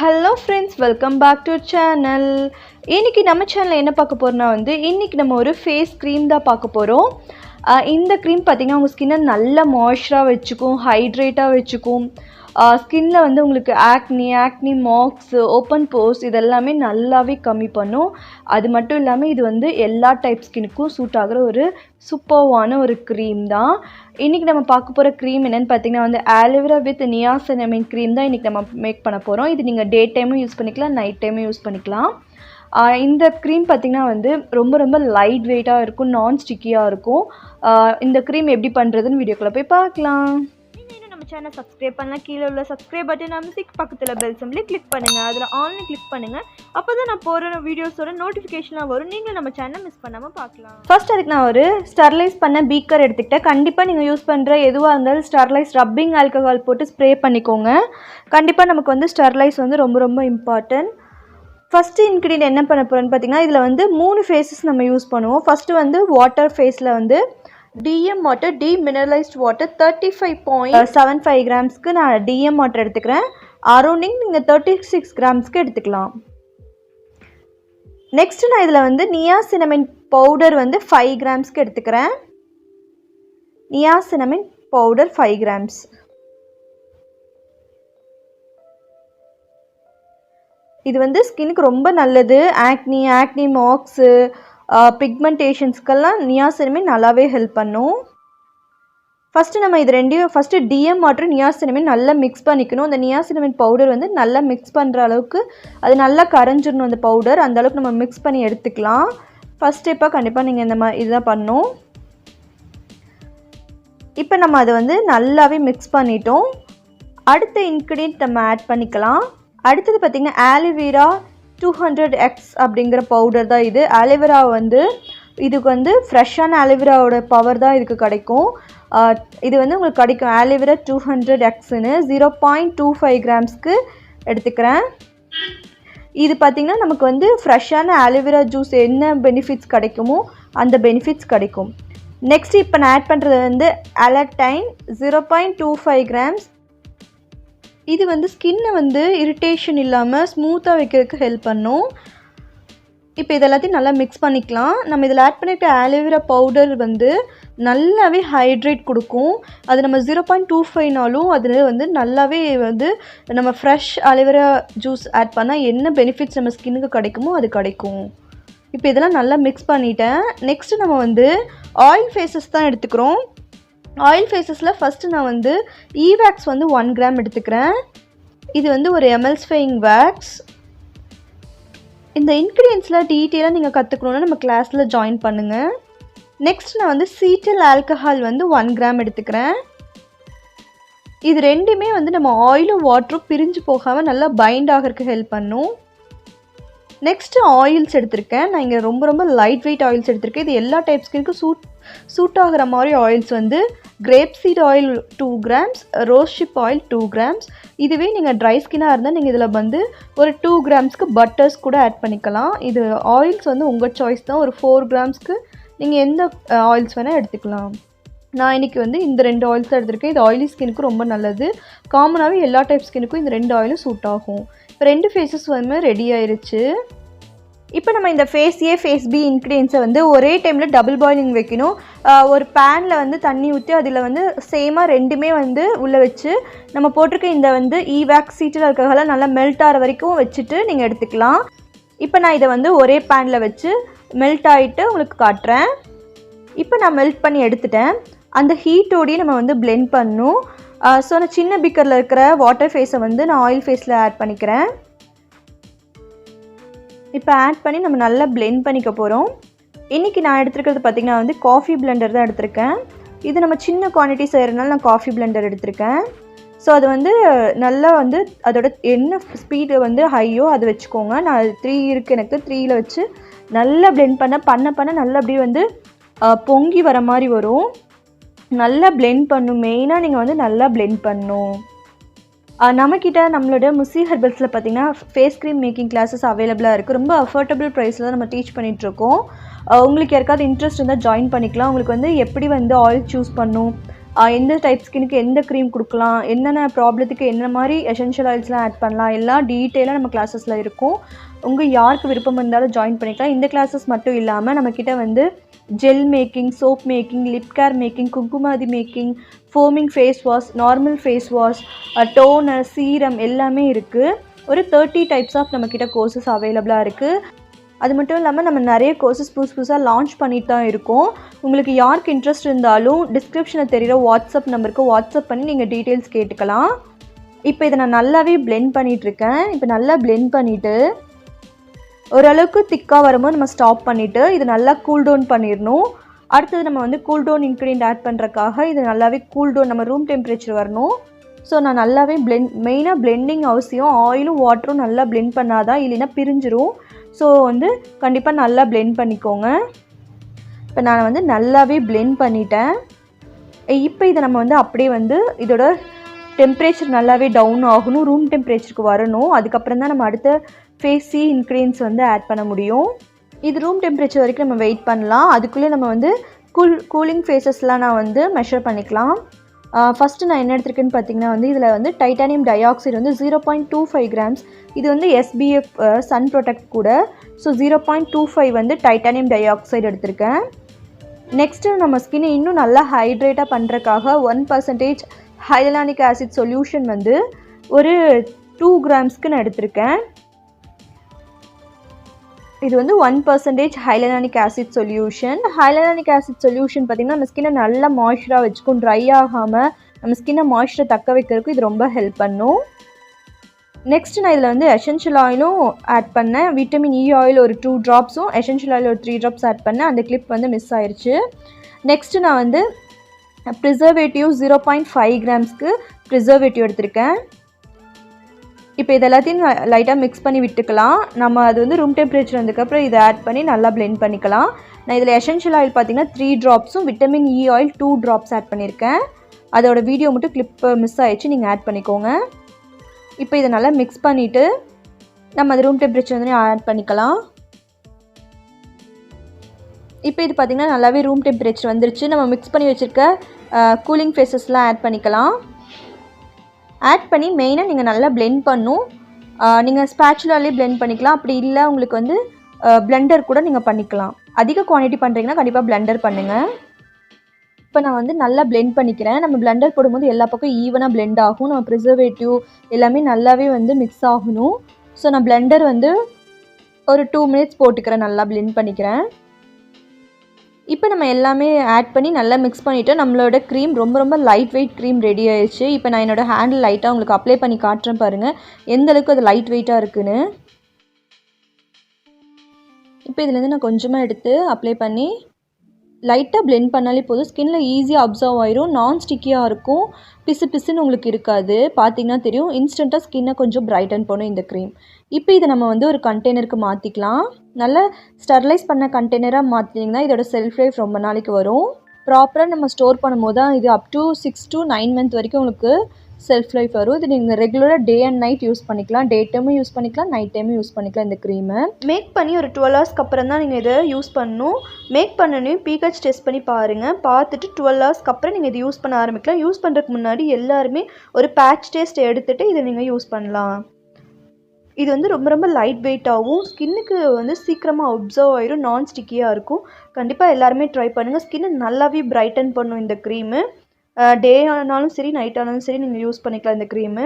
Hello friends, welcome back to channel. இன்றைக்கி நம்ம சேனலில் என்ன பார்க்க போகிறோன்னா இன்றைக்கி நம்ம ஒரு ஃபேஸ் க்ரீம் தான் பார்க்க போகிறோம். இந்த க்ரீம் பார்த்திங்கன்னா உங்கள் ஸ்கின்னை நல்லா மாய்ஸ்சராக வச்சுக்கும், ஹைட்ரேட்டாக வச்சுக்கும். ஸ்கின்னில் உங்களுக்கு ஆக்னி மார்க்ஸு, ஓப்பன் போர்ஸ் இதெல்லாமே நல்லாவே கம்மி பண்ணும். அது மட்டும் இல்லாமல் இது எல்லா டைப் ஸ்கின்னுக்கும் சூட் ஆகிற ஒரு சூப்பர்வான ஒரு க்ரீம் தான். இன்றைக்கி நம்ம பார்க்க போகிற க்ரீம் என்னென்னு பார்த்தீங்கன்னா ஆலோவேரா வித் நியாசினமைன் க்ரீம் தான் இன்றைக்கி நம்ம மேக் பண்ண போகிறோம். இது நீங்கள் டே டைமும் யூஸ் பண்ணிக்கலாம், நைட் டைமும் யூஸ் பண்ணிக்கலாம். இந்த க்ரீம் பார்த்திங்கன்னா ரொம்ப லைட் வெயிட்டாக இருக்கும், நான் ஸ்டிக்கியாக இருக்கும். இந்த க்ரீம் எப்படி பண்ணுறதுன்னு வீடியோக்குள்ளே போய் பார்க்கலாம். நம்ம சேனல் சப்ஸ்கிரைப் பண்ணலாம், கீழே உள்ள சப்ஸ்கிரைப் பட்டன் அமைத்து பக்கத்தில் பெல் சிம்பிளை கிளிக் பண்ணுங்கள். அதில் ஆன்லைன் கிளிக் பண்ணுங்கள். அப்போ தான் நான் போகிற வீடியோஸோட நோட்டிஃபிகேஷனாக வரும். நீங்கள் நம்ம சேனலை மிஸ் பண்ணாமல் பார்க்கலாம். ஃபர்ஸ்ட் அதுக்கு நான் ஒரு ஸ்டெர்லைஸ் பண்ண பீக்கர் எடுத்துக்கிட்டேன். கண்டிப்பாக நீங்கள் யூஸ் பண்ணுற எதுவாக இருந்தாலும் ஸ்டெர்லைஸ் ரப்பிங் ஆல்கஹால் போட்டு ஸ்ப்ரே பண்ணிக்கோங்க. கண்டிப்பாக நமக்கு ஸ்டெர்லைஸ் ரொம்ப இம்பார்ட்டன்ட். ஃபஸ்ட்டு இன்க்ரீடியன்ட் என்ன பண்ண போகிறேன்னு பார்த்தீங்கன்னா இதில் 3 ஃபேஸஸ் நம்ம யூஸ் பண்ணுவோம். ஃபஸ்ட்டு வாட்டர் ஃபேஸில் டிஎம் வாட்டர், டீமினரலைஸ்ட் வாட்டர் 35.75 கிராம்ஸ்க்கு நான் டிஎம் வாட்டர் எடுத்துக்கிறேன். அரௌண்டிங் நீங்கள் 36 கிராம்ஸ்க்கு எடுத்துக்கலாம். நெக்ஸ்ட்டு நான் இதில் நியாசினமைன் பவுடர் 5 கிராம்ஸ்க்கு எடுத்துக்கிறேன். நியாசினமைன் பவுடர் 5 கிராம்ஸ். இது ஸ்கின்னுக்கு ரொம்ப நல்லது. ஆக்னி மார்க்ஸு, பிக்மெண்டேஷன்ஸ்க்கெல்லாம் நியாசினமைன் நல்லாவே ஹெல்ப் பண்ணும். ஃபஸ்ட்டு நம்ம இது ரெண்டையும் டிஎம் வாட்டர் நியாசினமைன் நல்லா மிக்ஸ் பண்ணிக்கணும். அந்த நியாசினமைன் பவுடர் நல்லா மிக்ஸ் பண்ணுற அளவுக்கு அது நல்லா கரைஞ்சிடணும். அந்த பவுடர் அந்த அளவுக்கு நம்ம மிக்ஸ் பண்ணி எடுத்துக்கலாம். ஃபஸ்ட் ஸ்டெப்பாக கண்டிப்பாக நீங்கள் இந்த மாதிரி இதுதான் பண்ணணும். இப்போ நம்ம அதை நல்லாவே மிக்ஸ் பண்ணிட்டோம். அடுத்த இன்க்ரீடியன்ட் நம்ம ஆட் பண்ணிக்கலாம். அடுத்தது பார்த்திங்கன்னா ஆலோவேரா 200x அப்படிங்கிற பவுடர் தான் இது. ஆலோவேரா இதுக்கு ஃப்ரெஷ்ஷான ஆலோவேராவோட பவர் தான் இதுக்கு கிடைக்கும். இது உங்களுக்கு கிடைக்கும் ஆலோவேரா 200xன்னு 0.25 கிராம்ஸ்க்கு எடுத்துக்கிறேன். இது பார்த்திங்கன்னா நமக்கு ஃப்ரெஷ்ஷான ஆலோவேரா ஜூஸ் என்ன பெனிஃபிட்ஸ் கிடைக்குமோ அந்த பெனிஃபிட்ஸ் கிடைக்கும். நெக்ஸ்ட் இப்போ நான் ஆட் பண்ணுறது அலர்டைன் 0.25 கிராம்ஸ். இது ஸ்கின்னை இரிட்டேஷன் இல்லாமல் ஸ்மூத்தாக வைக்கிறதுக்கு ஹெல்ப் பண்ணும். இப்போ இதெல்லாத்தையும் நல்லா மிக்ஸ் பண்ணிக்கலாம். நம்ம இதில் ஆட் பண்ணியிருக்க ஆலோவேரா பவுடர் நல்லாவே ஹைட்ரேட் கொடுக்கும். அது நம்ம 0.25நாலும் அது நல்லாவே நம்ம ஃப்ரெஷ் ஆலோவேரா ஜூஸ் ஆட் பண்ணால் என்ன பெனிஃபிட்ஸ் நம்ம ஸ்கின்னுக்கு கிடைக்குமோ அது கிடைக்கும். இப்போ இதெல்லாம் நல்லா மிக்ஸ் பண்ணிட்டேன். நெக்ஸ்ட்டு நம்ம ஆயில் ஃபேஸஸ் தான் எடுத்துக்கிறோம். ஆயில் ஃபேஸஸில் ஃபஸ்ட்டு நான் ஈவேக்ஸ் 1 கிராம் எடுத்துக்கிறேன். இது ஒரு எமல்சிஃபையிங் வேக்ஸ். இந்த இன்க்ரீடியன்ட்ஸில் டீட்டெயிலாக நீங்கள் கற்றுக்கணுன்னா நம்ம கிளாஸில் ஜாயின் பண்ணுங்கள். நெக்ஸ்ட் நான் சீட்டல் ஆல்கஹால் 1 கிராம் எடுத்துக்கிறேன். இது ரெண்டுமே நம்ம ஆயிலும் வாட்டரும் பிரிஞ்சு போகாமல் நல்லா பைண்ட் ஆகிறதுக்கு ஹெல்ப் பண்ணும். நெக்ஸ்ட்டு ஆயில்ஸ் எடுத்திருக்கேன். நான் இங்கே ரொம்ப லைட் வெயிட் ஆயில்ஸ் எடுத்திருக்கேன். இது எல்லா டைப் ஸ்கின்னுக்கும் சூட் ஆகிற மாதிரி oils grape seed oil 2 grams, rose hip oil 2 grams. இதுவே நீங்கள் ட்ரை ஸ்கின்னாக இருந்தால் நீங்கள் இதில் ஒரு 2 கிராம்ஸ்க்கு பட்டர்ஸ் கூட ஆட் பண்ணிக்கலாம். இது ஆயில்ஸ் உங்கள் சாய்ஸ் தான். ஒரு 4 கிராம்ஸ்க்கு நீங்கள் எந்த ஆயில்ஸ் வேணால் எடுத்துக்கலாம். நான் இன்றைக்கி இந்த 2 ஆயில்ஸ் தான் எடுத்திருக்கேன். இது ஆயிலி ஸ்கின்னுக்கு ரொம்ப நல்லது. காமனாகவே எல்லா டைப் ஸ்கின்னுக்கும் இந்த 2 ஆயிலும் சூட் ஆகும். இப்போ 2 ஃபேஸஸ் ரெடி ஆயிடுச்சு. இப்போ நம்ம இந்த ஃபேஸ் ஏ ஃபேஸ் பி இன்க்ரீடியன்ஸை ஒரே டைமில் டபுள் பாயிலிங் வைக்கணும். ஒரு பேனில் தண்ணி ஊற்றி அதில் சேமாக ரெண்டுமே உள்ளே வச்சு நம்ம போட்டிருக்க இந்த ஈவேக்ஸ் சீட்டில் இருக்கிறதெல்லாம் நல்லா மெல்ட் ஆகிற வரைக்கும் வச்சுட்டு நீங்கள் எடுத்துக்கலாம். இப்போ நான் இதை ஒரே பேனில் வச்சு மெல்ட் ஆகிட்டு உங்களுக்கு காட்டுறேன். இப்போ நான் மெல்ட் பண்ணி எடுத்துட்டேன். அந்த ஹீட்டோடையே நம்ம பிளெண்ட் பண்ணணும். ஸோ நான் சின்ன பீக்கரில் இருக்கிற வாட்டர் ஃபேஸை நான் ஆயில் ஃபேஸில் ஆட் பண்ணிக்கிறேன். இப்போ ஆட் பண்ணி நம்ம நல்லா பிளெண்ட் பண்ணிக்க போகிறோம். இன்றைக்கி நான் எடுத்துருக்கிறது பார்த்திங்கன்னா காஃபி பிளெண்டர் தான் எடுத்திருக்கேன். இது நம்ம சின்ன குவான்டிட்டி செய்கிறதுனால நான் காஃபி பிளெண்டர் எடுத்திருக்கேன். ஸோ அது நல்லா அதோட என்ன ஸ்பீடு ஹையோ அது வச்சுக்கோங்க. நான் 3 இருக்குது எனக்கு. 3ல் வச்சு நல்லா பிளெண்ட் பண்ண நல்லா அப்படியே பொங்கி வர மாதிரி வரும். நல்லா பிளெண்ட் பண்ணணும். மெயினாக நீங்கள் நல்லா பிளெண்ட் பண்ணணும். நம்மக்கிட்ட நம்மளோட முசி ஹெர்பல்ஸில் பார்த்திங்கன்னா ஃபேஸ் க்ரீம் மேக்கிங் கிளாஸஸ் அவைலபிளாக இருக்குது. ரொம்ப அஃபோர்டபுள் ப்ரைஸில் தான் நம்ம டீச் பண்ணிகிட்ருக்கோம். உங்களுக்கு யாருக்காவது இன்ட்ரெஸ்ட் இருந்தால் ஜாயின் பண்ணிக்கலாம். உங்களுக்கு எப்படி ஆயில் சூஸ் பண்ணணும், எந்த டைப் ஸ்கின்னுக்கு எந்த க்ரீம் கொடுக்கலாம், என்னென்ன ப்ராப்ளத்துக்கு என்ன மாதிரி எசென்ஷியல் ஆயில்ஸ்லாம் ஆட் பண்ணலாம், எல்லாம் டீட்டெயிலாக நம்ம கிளாஸஸில் இருக்கும். யாருக்கு விருப்பம் இருந்தாலும் ஜாயின் பண்ணிக்கலாம். இந்த கிளாஸஸ் மட்டும் இல்லாமல் நம்மக்கிட்ட வந்து gel making, soap making, lip care making, kumkumadi making, foaming face wash, normal face wash, toner, serum எல்லாமே இருக்குது. ஒரு 30 டைப்ஸ் ஆஃப் நம்மக்கிட்ட கோர்சஸ் அவைலபிளாக இருக்குது. அது மட்டும் இல்லாமல் நம்ம நிறைய கோர்சஸ் புதுசாக லான்ச் பண்ணிட்டு தான் இருக்கோம். உங்களுக்கு யாருக்கு இன்ட்ரெஸ்ட் இருந்தாலும் டிஸ்கிரிப்ஷனில் தெரிகிற வாட்ஸ்அப் நம்பருக்கு வாட்ஸ்அப் பண்ணி நீங்கள் டீட்டெயில்ஸ் கேட்டுக்கலாம். இப்போ இதை நான் நல்லாவே பிளெண்ட் பண்ணிகிட்ருக்கேன். இப்போ நல்லா பிளெண்ட் பண்ணிவிட்டு ஓரளவுக்கு திக்காக வரும்போது நம்ம ஸ்டாப் பண்ணிவிட்டு இது நல்லா கூல் டவுன் பண்ணிடணும். அடுத்தது நம்ம வந்து கூல் டவுன் இன்க்ரீடியன்ட் ஆட் பண்ணுறக்காக இது நல்லாவே கூல் டவுன் நம்ம ரூம் டெம்பரேச்சர் வரணும். ஸோ நான் நல்லாவே மெயினாக பிளெண்டிங் அவசியம். ஆயிலும் வாட்டரும் நல்லா பிளெண்ட் பண்ணாதான், இல்லைன்னா பிரிஞ்சிரும். ஸோ வந்து கண்டிப்பாக நல்லா பிளெண்ட் பண்ணிக்கோங்க. இப்போ நான் வந்து நல்லாவே பிளெண்ட் பண்ணிட்டேன். இப்போ இதை நம்ம வந்து அப்படியே வந்து இதோட டெம்பரேச்சர் நல்லாவே டவுன் ஆகணும், ரூம் டெம்பரேச்சருக்கு வரணும். அதுக்கப்புறம் தான் நம்ம அடுத்த ஃபேஸ் சி இன்க்ரீடியன்ஸ் வந்து ஆட் பண்ண முடியும். இது ரூம் டெம்பரேச்சர் வரைக்கும் நம்ம வெயிட் பண்ணலாம். அதுக்குள்ளே நம்ம வந்து கூலிங் ஃபேஸஸ்லாம் நான் வந்து மெஷர் பண்ணிக்கலாம். ஃபஸ்ட்டு நான் என்ன எடுத்திருக்கேன்னு பார்த்தீங்கன்னா வந்து இதில் வந்து டைட்டானியம் டை ஆக்சைடு வந்து 0.25 கிராம்ஸ். இது வந்து SPF சன் ப்ரொடெக்ட் கூட. ஸோ 0.25 வந்து டைட்டானியம் டை ஆக்சைடு எடுத்திருக்கேன். நெக்ஸ்ட்டு நம்ம ஸ்கின்னை இன்னும் நல்லா ஹைட்ரேட்டாக பண்ணுறக்காக 1% ஹைலனானிக் ஆசிட் சொல்யூஷன் வந்து ஒரு 2 கிராம்ஸ்க்கு நான் எடுத்திருக்கேன். இது வந்து 1% ஹைலனானிக் ஆசிட் சொல்யூஷன். ஹைலனானிக் ஆசிட் சொல்யூஷன் பார்த்திங்கன்னா நம்ம ஸ்கின்னை நல்லா மாய்ஸ்சராக வச்சுக்கும், ட்ரை ஆகாமல் நம்ம ஸ்கின்னை மாய்ஸ்சரை தக்க வைக்கிறதுக்கு இது ரொம்ப ஹெல்ப் பண்ணும். நெக்ஸ்ட்டு நான் இதில் வந்து எசென்ஷியல் ஆயிலும் ஆட் பண்ணேன். விட்டமின் இ ஆயில் ஒரு 2 ட்ராப்ஸும் எசென்ஷியல் ஆயில் ஒரு 3 ட்ராப்ஸ் ஆட் பண்ணேன். அந்த கிளிப் வந்து மிஸ் ஆயிடுச்சு. நெக்ஸ்ட்டு நான் வந்து ப்ரிசர்வேட்டிவ் 0.5 கிராம்ஸ்க்கு ப்ரிசர்வேட்டிவ் எடுத்திருக்கேன். இப்போ இது எல்லாத்தையும் லைட்டாக மிக்ஸ் பண்ணி விட்டுக்கலாம். நம்ம அது வந்து ரூம் டெம்பரேச்சர் வந்ததுக்கப்புறம் இதை ஆட் பண்ணி நல்லா பிளெண்ட் பண்ணிக்கலாம். நான் இதில் எசென்ஷியல் ஆயில் பார்த்திங்கன்னா 3 ட்ராப்ஸும் vitamin E oil 2 drops add பண்ணியிருக்கேன். அதோட வீடியோ மட்டும் கிளிப் மிஸ் ஆகிடுச்சு, நீங்கள் ஆட் பண்ணிக்கோங்க. இப்போ இதை நல்லா மிக்ஸ் பண்ணிவிட்டு நம்ம அது ரூம் டெம்பரேச்சர் வந்து ஆட் பண்ணிக்கலாம். இப்போ இது பார்த்திங்கன்னா நல்லாவே ரூம் டெம்பரேச்சர் வந்துருச்சு. நம்ம மிக்ஸ் பண்ணி வச்சுருக்க கூலிங் ஃபேஸஸ்லாம் ஆட் பண்ணிக்கலாம். ஆட் பண்ணி மெயினாக நீங்கள் நல்லா பிளெண்ட் பண்ணும். நீங்கள் ஸ்பேச்சுலாலே பிளெண்ட் பண்ணிக்கலாம். அப்படி இல்லை உங்களுக்கு வந்து பிளெண்டர் கூட நீங்கள் பண்ணிக்கலாம். அதிக குவான்டிட்டி பண்ணுறீங்கன்னா கண்டிப்பாக பிளெண்டர் பண்ணுங்கள். இப்போ நான் வந்து நல்லா பிளெண்ட் பண்ணிக்கிறேன். நம்ம பிளெண்டர் போடும்போது எல்லா பக்கம் ஈவனாக பிளெண்ட் ஆகும். நம்ம ப்ரிசர்வேட்டிவ் எல்லாமே நல்லாவே வந்து மிக்ஸ் ஆகணும். ஸோ நான் பிளெண்டர் வந்து ஒரு 2 மினிட்ஸ் போட்டுக்கிறேன், நல்லா பிளெண்ட் பண்ணிக்கிறேன். இப்போ நம்ம எல்லாமே ஆட் பண்ணி நல்லா மிக்ஸ் பண்ணிவிட்டு நம்மளோட க்ரீம் ரொம்ப லைட் வெயிட் க்ரீம் ரெடி ஆயிடுச்சு. இப்போ நான் என்னோடய ஹேண்டில் லைட்டாக உங்களுக்கு அப்ளை பண்ணி காட்டுறேன் பாருங்கள் எந்தளவுக்கு அது லைட் வெயிட்டாக இருக்குன்னு. இப்போ இதுலேருந்து நான் கொஞ்சமாக எடுத்து அப்ளை பண்ணி லைட்டாக பிளெண்ட் பண்ணாலே போதும். ஸ்கின்னில் ஈஸியாக அப்சர்வ் ஆயிரும், நான் ஸ்டிக்கியாக இருக்கும், பிசுன்னு உங்களுக்கு இருக்காது. பார்த்தீங்கன்னா தெரியும், இன்ஸ்டண்ட்டாக ஸ்கின்னை கொஞ்சம் பிரைட்டன் பண்ணும் இந்த க்ரீம். இப்போ இதை நம்ம வந்து ஒரு கண்டெய்னருக்கு மாற்றிக்கலாம். நல்லா ஸ்டெர்லைஸ் பண்ண கண்டெய்னராக மாற்றிட்டிங்கன்னா இதோட செல்ஃப் லைஃப் ரொம்ப நாளைக்கு வரும். ப்ராப்பராக நம்ம ஸ்டோர் பண்ணும்போது தான் இது அப் டு 6 to 9 மந்த் வரைக்கும் உங்களுக்கு செல்ஃப் லைஃப் வரும். இது நீங்கள் ரெகுலராக டே அண்ட் நைட் யூஸ் பண்ணிக்கலாம். டே டைமும் யூஸ் பண்ணிக்கலாம், நைட் டைமும் யூஸ் பண்ணிக்கலாம். இந்த க்ரீமை மேக் பண்ணி ஒரு 12 ஹவர்ஸ்க்கு அப்புறம் தான் நீங்கள் இதை யூஸ் பண்ணணும். மேக் பண்ணணும் pH டெஸ்ட் பண்ணி பாருங்கள். பார்த்துட்டு 12 ஹவர்ஸ்க்கு அப்புறம் நீங்கள் இதை யூஸ் பண்ண ஆரம்பிக்கலாம். யூஸ் பண்ணுறதுக்கு முன்னாடி எல்லாருமே ஒரு பேட்ச் டெஸ்ட் எடுத்துகிட்டு இதை நீங்கள் யூஸ் பண்ணலாம். இது வந்து ரொம்ப லைட் வெயிட்டாகவும் ஸ்கின்னுக்கு வந்து சீக்கிரமாக அப்சர்வ் ஆயிரும், நான் ஸ்டிக்கியாக இருக்கும். கண்டிப்பாக எல்லாருமே ட்ரை பண்ணுங்கள். ஸ்கின்னை நல்லாவே பிரைட்டன் பண்ணும் இந்த க்ரீமு. டே ஆனாலும் சரி, நைட் ஆனாலும் சரி நீங்கள் யூஸ் பண்ணிக்கலாம். இந்த க்ரீமு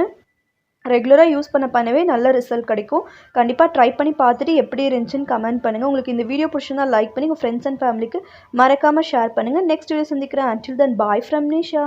ரெகுலராக யூஸ் பண்ணவே நல்ல ரிசல்ட் கிடைக்கும். கண்டிப்பாக ட்ரை பண்ணி பார்த்துட்டு எப்படி இருந்துச்சுன்னு கமெண்ட் பண்ணுங்கள். உங்களுக்கு இந்த வீடியோ பிடிச்சிருந்தா லைக் பண்ணி உங்கள் ஃப்ரெண்ட்ஸ் அண்ட் ஃபேமிலிக்கு மறக்காமல் ஷேர் பண்ணுங்கள். நெக்ஸ்ட் வீடியோ சந்திக்கிறேன். until then bye from Nisha.